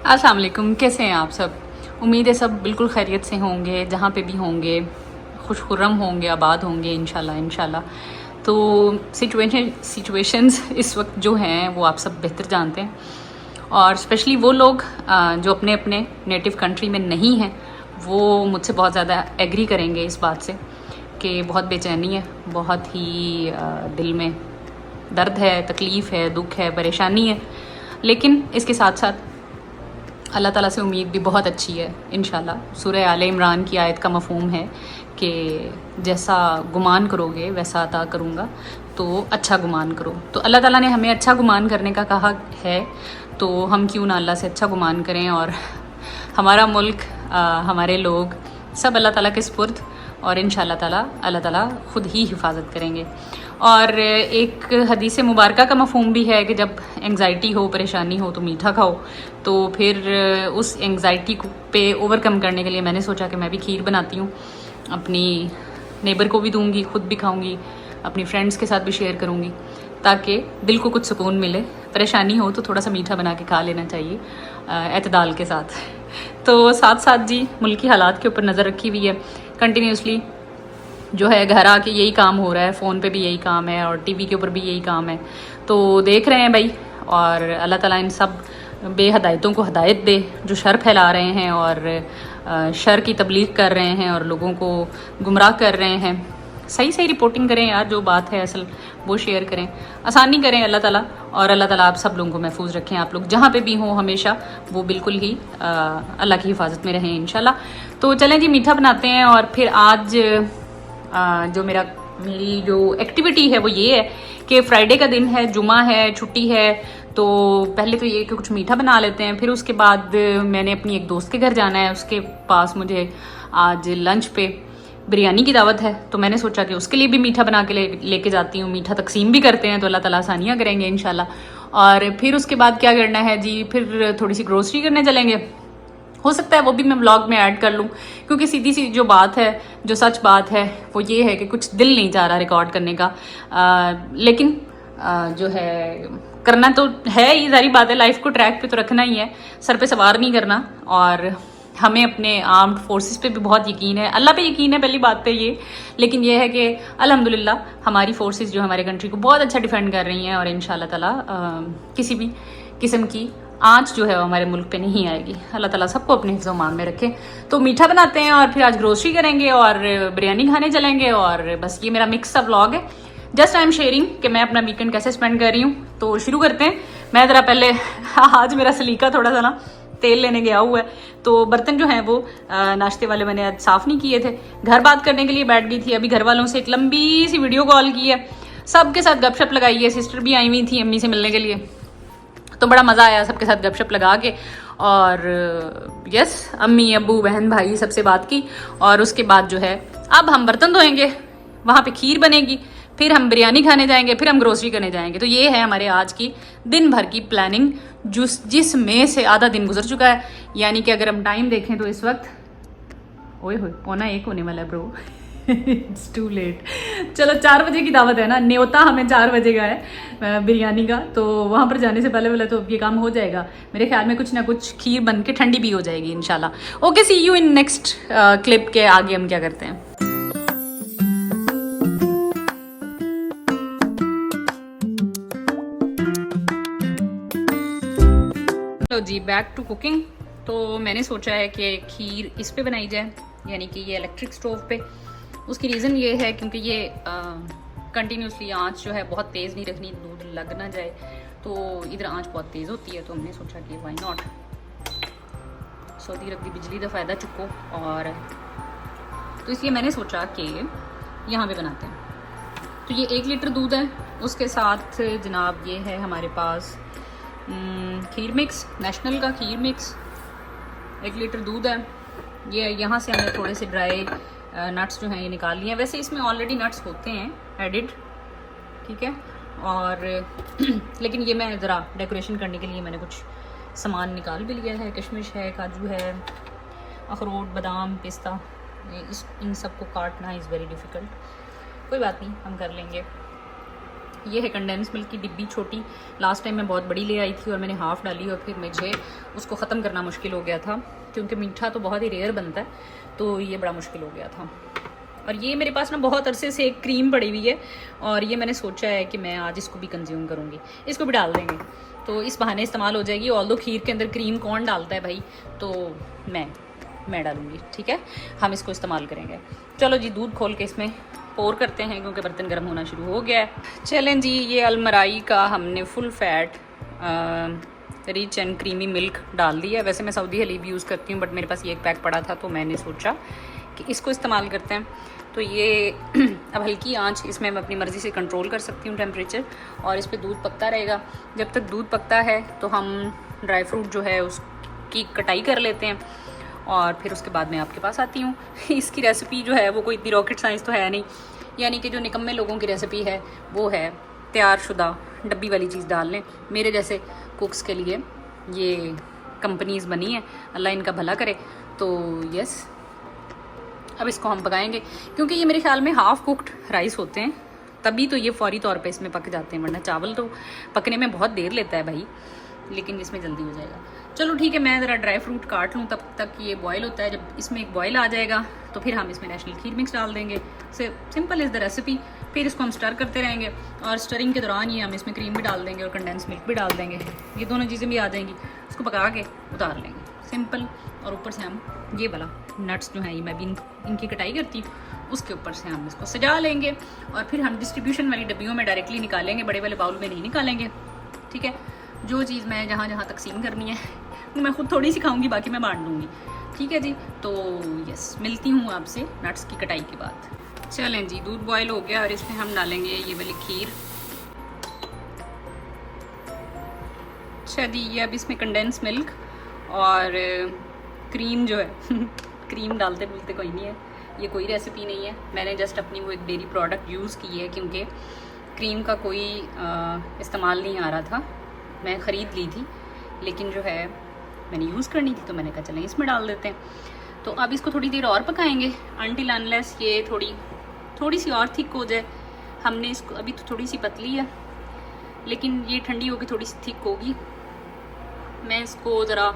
अस्सलाम वालेकुम, कैसे हैं आप सब। उम्मीद है सब बिल्कुल खैरियत से होंगे, जहाँ पे भी होंगे खुशखुर्रम होंगे, आबाद होंगे इंशाल्लाह इंशाल्लाह। तो सिचुएशंस इस वक्त जो हैं वो आप सब बेहतर जानते हैं, और स्पेशली वो लोग जो अपने अपने नेटिव कंट्री में नहीं हैं, वो मुझसे बहुत ज़्यादा एग्री करेंगे इस बात से कि बहुत बेचैनी है, बहुत ही दिल में दर्द है, तकलीफ़ है, दुख है, परेशानी है। लेकिन इसके साथ साथ अल्लाह ताला से उम्मीद भी बहुत अच्छी है इंशाल्लाह। सूरह आले इमरान की आयत का मफ़हूम है कि जैसा गुमान करोगे वैसा अता करूँगा, तो अच्छा गुमान करो। तो अल्लाह ताला ने हमें अच्छा गुमान करने का कहा है, तो हम क्यों ना अल्लाह से अच्छा गुमान करें। और हमारा मुल्क, हमारे लोग सब अल्लाह ताला के सुपुर्द, और इंशाल्लाह ताला अल्लाह ताला ख़ुद ही हिफाजत करेंगे। और एक हदीस मुबारका का मफ़हूम भी है कि जब एंग्ज़ाइटी हो, परेशानी हो, तो मीठा खाओ। तो फिर उस एंग्ज़ाइटी पे ओवरकम करने के लिए मैंने सोचा कि मैं भी खीर बनाती हूँ, अपनी नेबर को भी दूँगी, ख़ुद भी खाऊँगी, अपनी फ्रेंड्स के साथ भी शेयर करूँगी, ताकि दिल को कुछ सुकून मिले। परेशानी हो तो थोड़ा सा मीठा बना के खा लेना चाहिए एतदाल के साथ। तो साथ साथ जी मुल्क की हालात के ऊपर नज़र रखी हुई है कंटिन्यूसली, जो है घर आके यही काम हो रहा है, फ़ोन पे भी यही काम है और टीवी के ऊपर भी यही काम है। तो देख रहे हैं भाई, और अल्लाह ताला इन सब बेहदायतों को हदायत दे जो शर फैला रहे हैं और शर की तबलीग कर रहे हैं और लोगों को गुमराह कर रहे हैं। सही सही रिपोर्टिंग करें यार, जो बात है असल वो शेयर करें, आसानी करें अल्लाह ताला। और अल्लाह ताला आप सब लोगों को महफूज रखें। आप लोग जहाँ पे भी हों हमेशा वो बिल्कुल ही अल्लाह की हिफाजत में रहें इंशाल्लाह। तो चलें जी मीठा बनाते हैं। और फिर आज जो मेरी जो एक्टिविटी है वो ये है कि फ्राइडे का दिन है, जुमा है, छुट्टी है। तो पहले तो ये कि कुछ मीठा बना लेते हैं, फिर उसके बाद मैंने अपनी एक दोस्त के घर जाना है, उसके पास मुझे आज लंच पे बिरयानी की दावत है। तो मैंने सोचा कि उसके लिए भी मीठा बना के लेके जाती हूँ, मीठा तकसीम भी करते हैं, तो अल्लाह ताला आसानियाँ करेंगे इंशाल्लाह। और फिर उसके बाद क्या करना है जी, फिर थोड़ी सी ग्रोसरी करने चलेंगे। हो सकता है वो भी मैं व्लॉग में ऐड कर लूँ, क्योंकि सीधी सी जो बात है, जो सच बात है वो ये है कि कुछ दिल नहीं चाह रहा रिकॉर्ड करने का। लेकिन जो है करना तो है ही, सारी बात है, लाइफ को ट्रैक पे तो रखना ही है, सर पे सवार नहीं करना। और हमें अपने आर्म्ड फोर्सेस पे भी बहुत यकीन है, अल्लाह पे यकीन है पहली बात पे ये। लेकिन ये है कि अल्हम्दुलिल्लाह हमारी फोर्सेस जो हमारे कंट्री को बहुत अच्छा डिफेंड कर रही हैं, और इंशाल्लाह ताला किसी भी किस्म की आँच जो है वो हमारे मुल्क पे नहीं आएगी। अल्लाह ताला सबको अपने हिफ्ज़ मान में रखे। तो मीठा बनाते हैं और फिर आज ग्रोसरी करेंगे और बिरयानी खाने चलेंगे। और बस ये मेरा मिक्स सा व्लॉग है, जस्ट आई एम शेयरिंग कि मैं अपना वीकेंड कैसे स्पेंड कर रही हूँ। तो शुरू करते हैं। मैं ज़रा पहले आज मेरा सलीका थोड़ा सा ना तेल लेने गया हुआ है, तो बर्तन जो हैं वो नाश्ते वाले मैंने आज साफ़ नहीं किए थे। घर बात करने के लिए बैठ गई थी, अभी घर वालों से एक लंबी सी वीडियो कॉल की है, सबके साथ गपशप लगाई है। सिस्टर भी आई हुई थी अम्मी से मिलने के लिए, तो बड़ा मज़ा आया सबके साथ गपशप लगा के। और यस, अम्मी अब्बू बहन भाई सबसे बात की। और उसके बाद जो है अब हम बर्तन धोएंगे, वहाँ पे खीर बनेगी, फिर हम बिरयानी खाने जाएंगे, फिर हम ग्रोसरी करने जाएंगे। तो ये है हमारे आज की दिन भर की प्लानिंग, जिसमें से आधा दिन गुजर चुका है। यानी कि अगर हम टाइम देखें तो इस वक्त ओए होए 12:45 होने वाला है ब्रो। It's to late. चलो 4 बजे की दावत है ना, न्योता हमें 4 बजे का है बिरयानी का, तो वहाँ पर जाने से पहले तो ये काम हो जाएगा मेरे ख्याल में। कुछ ना कुछ खीर बन के ठंडी भी हो जाएगी इंशाल्लाह। Okay, see you in next clip के आगे हम क्या करते हैं। तो जी बैक टू कुकिंग। तो मैंने सोचा है कि खीर इस पे बनाई जाए, यानी कि ये इलेक्ट्रिक स्टोव पे। उसकी रीज़न ये है क्योंकि ये कंटिन्यूसली आंच जो है बहुत तेज़ नहीं रखनी, दूध लग ना जाए। तो इधर आंच बहुत तेज़ होती है, तो हमने सोचा कि वाई नॉट सऊदी अरब की बिजली का फ़ायदा चुको। और तो इसलिए मैंने सोचा कि यहाँ पे बनाते हैं। तो ये 1 लीटर दूध है, उसके साथ जनाब ये है हमारे पास खीर मिक्स, नेशनल का खीर मिक्स। 1 लीटर दूध है ये। यहाँ से हमने थोड़े से ड्राई नट्स जो हैं ये निकाल लिए हैं। वैसे इसमें ऑलरेडी नट्स होते हैं एडिड, ठीक है। और लेकिन ये मैं ज़रा डेकोरेशन करने के लिए मैंने कुछ सामान निकाल भी लिया है। किशमिश है, काजू है, अखरोट, बादाम, पिस्ता। इन सब को काटना इज़ वेरी डिफ़िकल्ट, कोई बात नहीं हम कर लेंगे। ये है कंडेंस मिल्क की डिब्बी छोटी। लास्ट टाइम मैं बहुत बड़ी ले आई थी और मैंने हाफ़ डाली और फिर मुझे उसको ख़त्म करना मुश्किल हो गया था, क्योंकि मीठा तो बहुत ही रेयर बनता है, तो ये बड़ा मुश्किल हो गया था। और ये मेरे पास ना बहुत अरसे से एक क्रीम पड़ी हुई है और ये मैंने सोचा है कि मैं आज इसको भी कंज्यूम करूँगी, इसको भी डाल देंगे तो इस बहाने इस्तेमाल हो जाएगी। ऑल्दो खीर के अंदर क्रीम कौन डालता है भाई, तो मैं डालूँगी, ठीक है, हम इसको इस्तेमाल करेंगे। चलो जी, दूध खोल के इसमें पोर करते हैं क्योंकि बर्तन गर्म होना शुरू हो गया है। चलें जी, ये अलमराई का हमने full fat rich and creamy milk डाल दिया है। वैसे मैं सऊदी हलीब यूज़ करती हूँ, बट मेरे पास ये एक पैक पड़ा था तो मैंने सोचा कि इसको इस्तेमाल करते हैं। तो ये अब हल्की आंच इसमें मैं अपनी मर्ज़ी से कंट्रोल कर सकती हूँ टेम्परेचर, और इस पर दूध पकता रहेगा। जब तक दूध पकता है तो हम ड्राई फ्रूट जो है उसकी कटाई कर लेते हैं और फिर उसके बाद मैं आपके पास आती हूँ। इसकी रेसिपी जो है वो कोई इतनी रॉकेट साइंस तो है नहीं, यानी कि जो निकम्मे लोगों की रेसिपी है वो है तैयार शुदा डब्बी वाली चीज़ डाल लें। मेरे जैसे कुक्स के लिए ये कंपनीज़ बनी है, अल्लाह इनका भला करे। तो यस, अब इसको हम पकाएंगे क्योंकि ये मेरे ख्याल में हाफ़ कुक्ड राइस होते हैं, तभी तो ये फौरी तौर पे इसमें पक जाते हैं, वरना चावल तो पकने में बहुत देर लेता है भाई, लेकिन इसमें जल्दी हो जाएगा। चलो ठीक है, मैं ज़रा ड्राई फ्रूट काट लूँ तब तक ये बॉयल होता है। जब इसमें एक बॉयल आ जाएगा तो फिर हम इसमें नेशनल खीर मिक्स डाल देंगे। Simple is the recipe. फिर इसको हम स्टर करते रहेंगे और स्टरिंग के दौरान ये हम इसमें क्रीम भी डाल देंगे और कंडेंस मिल्क भी डाल देंगे, ये दोनों चीज़ें भी आ जाएंगी। उसको पका के उतार लेंगे, सिंपल। और ऊपर से हम ये वाला नट्स जो हैं, ये मैं भी इनकी कटाई करती हूँ, उसके ऊपर से हम इसको सजा लेंगे और फिर हम डिस्ट्रीब्यूशन वाली डब्बियों में डायरेक्टली निकालेंगे, बड़े वाले बाउल में नहीं निकालेंगे, ठीक है। जो चीज़ मैं जहाँ जहाँ तकसीम करनी है मैं खुद थोड़ी सी खाऊंगी, बाकी मैं बांट दूँगी, ठीक है जी। तो यस, मिलती हूँ आपसे नट्स की कटाई के बाद। चलें जी, दूध बॉयल हो गया और इसमें हम डालेंगे ये वाली खीर। अच्छा जी, ये अब इसमें कंडेंस मिल्क और क्रीम जो है क्रीम डालते भूलते कोई नहीं है, ये कोई रेसिपी नहीं है, मैंने जस्ट अपनी वो एक डेयरी प्रोडक्ट यूज़ की है क्योंकि क्रीम का कोई इस्तेमाल नहीं आ रहा था। मैं ख़रीद ली थी लेकिन जो है मैंने यूज़ करनी थी, तो मैंने कहा चलें इसमें डाल देते हैं। तो अब इसको थोड़ी देर और पकाएंगे अनटिल अनलेस ये थोड़ी सी और थिक हो जाए। हमने इसको अभी तो थोड़ी सी पतली है, लेकिन ये ठंडी होगी थोड़ी सी थिक होगी। मैं इसको ज़रा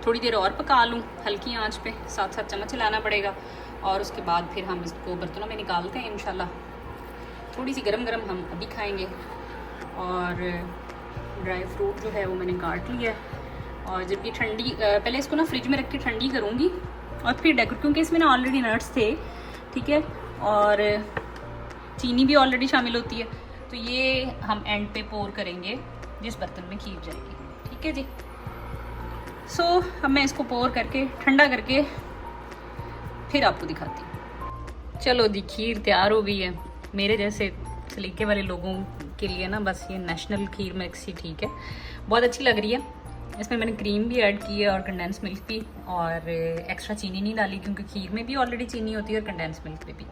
थोड़ी देर और पका लूँ हल्की आंच पे, साथ साथ चम्मच हिलाना पड़ेगा और उसके बाद फिर हम इसको बर्तनों में निकालते हैं इंशाल्लाह। थोड़ी सी गरम गरम हम अभी खाएंगे। और ड्राई फ्रूट जो है वो मैंने काट लिया है और जब ये ठंडी, पहले इसको ना फ्रिज में रख के ठंडी करूँगी और फिर डेकोरेट, क्योंकि इसमें ना ऑलरेडी नट्स थे, ठीक है, और चीनी भी ऑलरेडी शामिल होती है। तो ये हम एंड पे पोर करेंगे जिस बर्तन में खीर जाएगी, ठीक है जी। सो अब मैं इसको पोर करके ठंडा करके फिर आपको दिखाती हूँ। चलो जी, खीर तैयार हो गई है। मेरे जैसे सलीके वाले लोगों के लिए ना बस ये नेशनल खीर मिक्स ही ठीक है, बहुत अच्छी लग रही है। इसमें मैंने क्रीम भी ऐड की है और कंडेंस मिल्क भी, और एक्स्ट्रा चीनी नहीं डाली क्योंकि खीर में भी ऑलरेडी चीनी होती है और कंडेंस मिल्क में भी।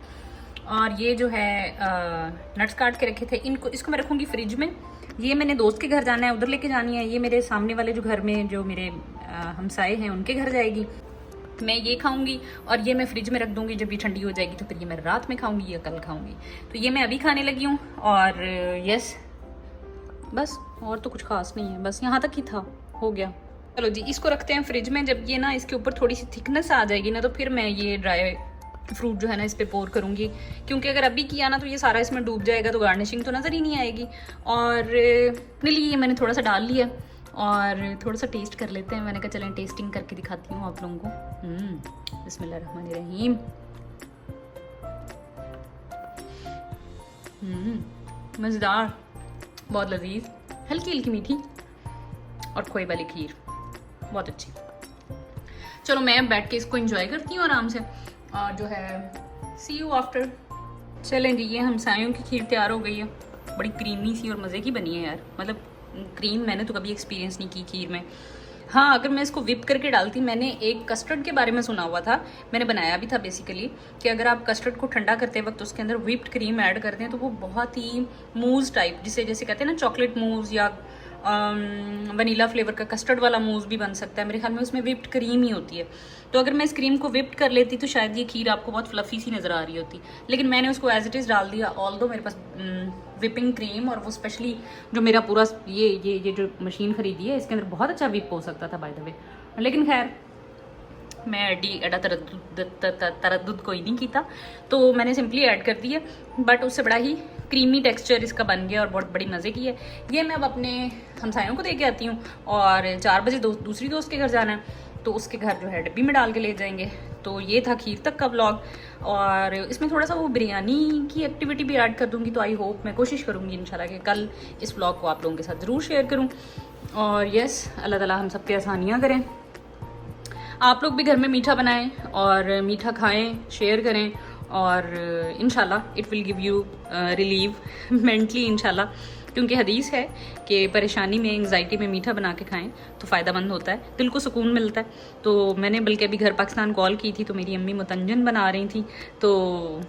और ये जो है नट्स काट के रखे थे, इसको मैं रखूँगी फ्रिज में। ये मैंने दोस्त के घर जाना है, उधर लेके जानी है। ये मेरे सामने वाले जो घर में जो मेरे हमसाए हैं उनके घर जाएगी, मैं ये खाऊंगी और ये मैं फ्रिज में रख दूंगी। जब ये ठंडी हो जाएगी तो फिर ये मैं रात में खाऊंगी या कल खाऊंगी। तो ये मैं अभी खाने लगी हूँ। और यस, बस और तो कुछ खास नहीं है, बस यहाँ तक ही था, हो गया। चलो जी, इसको रखते हैं फ्रिज में। जब ये ना इसके ऊपर थोड़ी सी थिकनेस आ जाएगी ना, तो फिर मैं ये ड्राई फ्रूट जो है ना इस पर पोर करूँगी, क्योंकि अगर अभी किया ना तो ये सारा इसमें डूब जाएगा, तो गार्निशिंग तो नज़र ही नहीं आएगी। और अपने लिए मैंने थोड़ा सा डाल लिया और थोड़ा सा टेस्ट कर लेते हैं। मैंने कहा चलें टेस्टिंग करके दिखाती हूँ आप लोगों को। बिस्मिल्लाहिर्रहमानिर्रहीम। मज़ेदार, बहुत लजीज, हल्की हल्की मीठी और खोए वाली खीर, बहुत अच्छी। चलो मैं बैठ के इसको एंजॉय करती हूँ आराम से, और जो है सी यू आफ्टर। चलें जी, ये हमसायों की खीर तैयार हो गई है। बड़ी क्रीमी सी और मज़े की बनी है यार, मतलब क्रीम मैंने तो कभी एक्सपीरियंस नहीं की खीर में। हाँ, अगर मैं इसको विप करके डालती, मैंने एक कस्टर्ड के बारे में सुना हुआ था, मैंने बनाया भी था बेसिकली, कि अगर आप कस्टर्ड को ठंडा करते वक्त उसके अंदर विप्ड क्रीम ऐड करते हैं तो वो बहुत ही मूज़ टाइप, जिसे जैसे कहते हैं ना चॉकलेट मूज़ या वनीला फ्लेवर का कस्टर्ड वाला मूस भी बन सकता है। मेरे ख्याल में उसमें विप्ड क्रीम ही होती है, तो अगर मैं इस क्रीम को विप्ड कर लेती तो शायद ये खीर आपको बहुत फ्लफ़ी सी नज़र आ रही होती, लेकिन मैंने उसको एज इट इज़ डाल दिया। ऑल्दो मेरे पास विपिंग क्रीम और वो स्पेशली जो मेरा पूरा ये जो मशीन खरीदी है इसके अंदर बहुत अच्छा विप हो सकता था बाय द वे, लेकिन खैर मैं एडा तरद्दुद कोई नहीं किया, तो मैंने सिंपली ऐड कर दिया। बट उससे बड़ा ही क्रीमी टेक्सचर इसका बन गया और बहुत बड़ी मज़े की है। ये मैं अब अपने हमसायों को दे के आती हूँ और 4 बजे दूसरी दोस्त के घर जाना है, तो उसके घर जो है डब्बी में डाल के ले जाएंगे। तो ये था खीर तक का व्लॉग, और इसमें थोड़ा सा वो बिरयानी की एक्टिविटी भी ऐड कर दूँगी। तो आई होप, मैं कोशिश करूँगी इंशाल्लाह कि कल इस व्लॉग को आप लोगों के साथ ज़रूर शेयर करूँ। और यस, अल्लाह ताला हम सबकी आसानियाँ करें। आप लोग भी घर में मीठा बनाएं और मीठा खाएं, शेयर करें, और इंशाल्लाह it will give you relieve mentally इंशाल्लाह, क्योंकि हदीस है कि परेशानी में, एंग्जाइटी में मीठा बना के खाएं तो फ़ायदेमंद होता है, दिल को सुकून मिलता है। तो मैंने बल्कि अभी घर पाकिस्तान कॉल की थी तो मेरी अम्मी मुतंजन बना रही थी, तो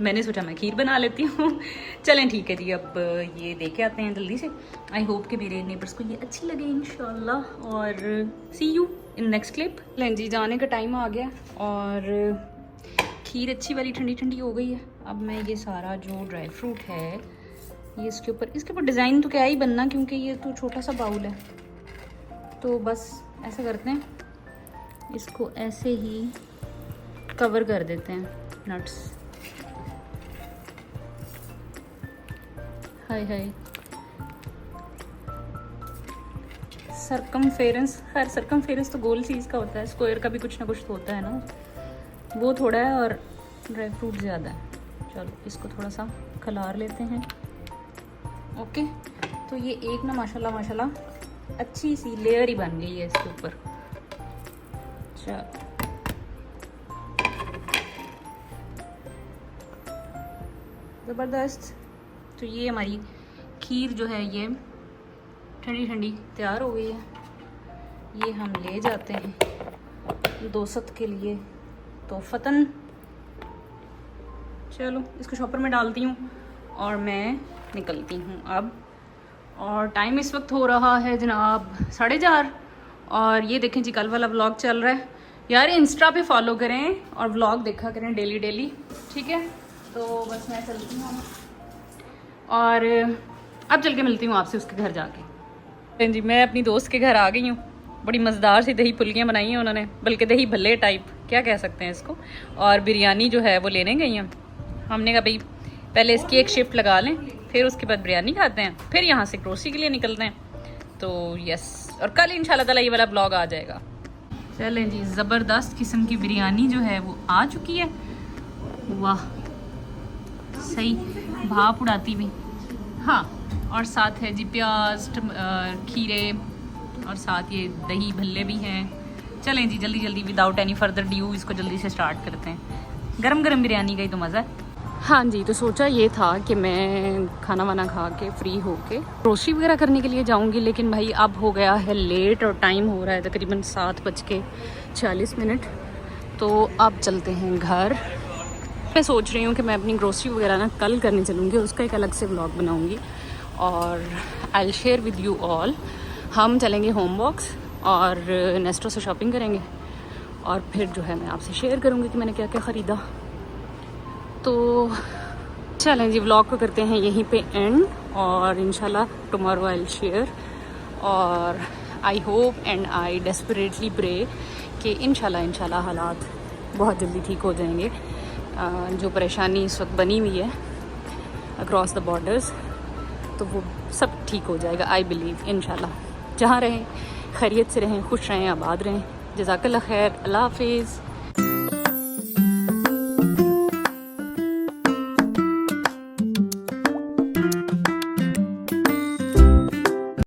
मैंने सोचा मैं खीर बना लेती हूँ। चलें ठीक है जी, अब ये दे के आते हैं जल्दी से। आई होप कि मेरे नेबर्स को ये अच्छी लगे इंशाल्लाह, और सी यू इन नेक्स्ट क्लिप। लें जी, जाने का टाइम आ गया और खीर अच्छी वाली ठंडी ठंडी हो गई है। अब मैं ये सारा जो ड्राई फ्रूट है ये इसके ऊपर डिज़ाइन तो क्या ही बनना, क्योंकि ये तो छोटा सा बाउल है, तो बस ऐसा करते हैं, इसको ऐसे ही कवर कर देते हैं नट्स। हाय हाय, सरकमफेरेंस, हर सरकमफेरेंस तो गोल चीज़ का होता है, स्क्वायर का भी कुछ ना कुछ तो होता है ना। वो थोड़ा है और ड्राई फ्रूट ज़्यादा है। चलो इसको थोड़ा सा खलार लेते हैं। ओके, तो ये एक ना माशाल्लाह अच्छी सी लेयर ही बन गई है इसके ऊपर। चलो ज़बरदस्त। तो ये हमारी खीर जो है ये ठंडी ठंडी तैयार हो गई है। ये हम ले जाते हैं दोस्त के लिए तोहफ़तन। चलो इसको शॉपर में डालती हूँ और मैं निकलती हूँ अब। और टाइम इस वक्त हो रहा है जनाब 4:30, और ये देखें जी कल वाला व्लॉग चल रहा है। यार इंस्टा पे फॉलो करें और व्लॉग देखा करें डेली डेली, ठीक है। तो बस मैं चलती हूँ और अब चल के मिलती हूँ आपसे उसके घर जाके। जी मैं अपनी दोस्त के घर आ गई हूँ। बड़ी मज़ेदार सी दही पुलियाँ बनाई हैं उन्होंने, बल्कि दही भल्ले टाइप क्या कह सकते हैं इसको। और बिरयानी जो है वो लेने गई हैं। हमने कहा भाई पहले इसकी एक शिफ्ट लगा लें, फिर उसके बाद बिरयानी खाते हैं, फिर यहाँ से ग्रोसरी के लिए निकलते हैं। तो यस, और कल इंशाल्लाह ताला ये वाला ब्लॉग आ जाएगा। चलें जी, ज़बरदस्त किस्म की बिरयानी जो है वो आ चुकी है। वाह सही, भाप उड़ाती हुई। हाँ, और साथ है जी प्याज, खीरे, और साथ ये दही भल्ले भी हैं। चलें जी जल्दी जल्दी विदाउट एनी फर्दर ड्यू इसको जल्दी से स्टार्ट करते हैं। गरम गरम बिरयानी का ही तो मज़ा है। हाँ जी, तो सोचा ये था कि मैं खाना वाना खा के फ्री होके ग्रोसरी वगैरह करने के लिए जाऊंगी, लेकिन भाई अब हो गया है लेट और टाइम हो रहा है तकरीबन 7:40। तो अब चलते हैं घर। मैं सोच रही हूँ कि मैं अपनी ग्रोसरी वगैरह ना कल करने चलूँगी, उसका एक अलग से व्लॉग बनाऊँगी और आई will share with you all. हम चलेंगे होम बॉक्स और नेस्टो से शॉपिंग करेंगे, और फिर जो है मैं आपसे शेयर करूँगी कि मैंने क्या क्या ख़रीदा। तो चलें जी, व्लॉग को करते हैं यहीं पे एंड, और इंशाल्लाह टुमारो आई विल शेयर। और I hope and I desperately pray कि इंशाल्लाह हालात बहुत जल्दी ठीक हो जाएंगे। जो परेशानी इस वक्त बनी हुई है अक्रॉस द बॉर्डर्स, तो वो सब ठीक हो जाएगा आई बिलीव इंशाल्लाह। जहाँ रहें खैरियत से रहें, खुश रहें, आबाद रहें। जज़ाकल्लाह खैर, अल्लाह हाफिज़।